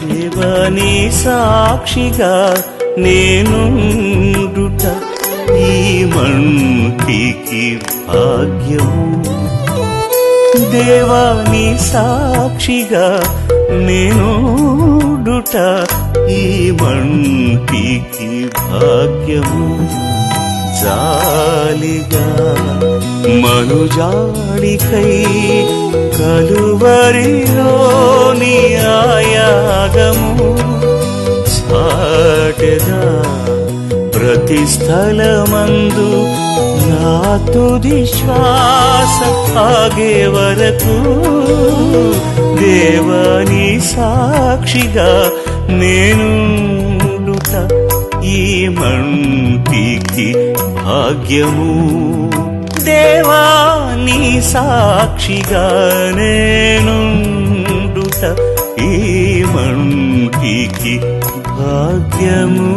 దేవాని సాక్షిగా నేనుండుట ఈ మంటికి భాగ్యము. దేవాని సాక్షిగా నేనుండుట ఈ మంటికి భాగ్యము. జాలిగా మనుజాడికై కలువరిలోని ఆయాగము సాటెదా ప్రతి స్థలమందు నా తుది శ్వాస ఆగే వరకు. దేవాని సాక్షిగా నేనుండుట ఈ మంటికి భాగ్యము. దేవాని సాక్షిగా నేనుండుట ఈ మంటికి భాగ్యము.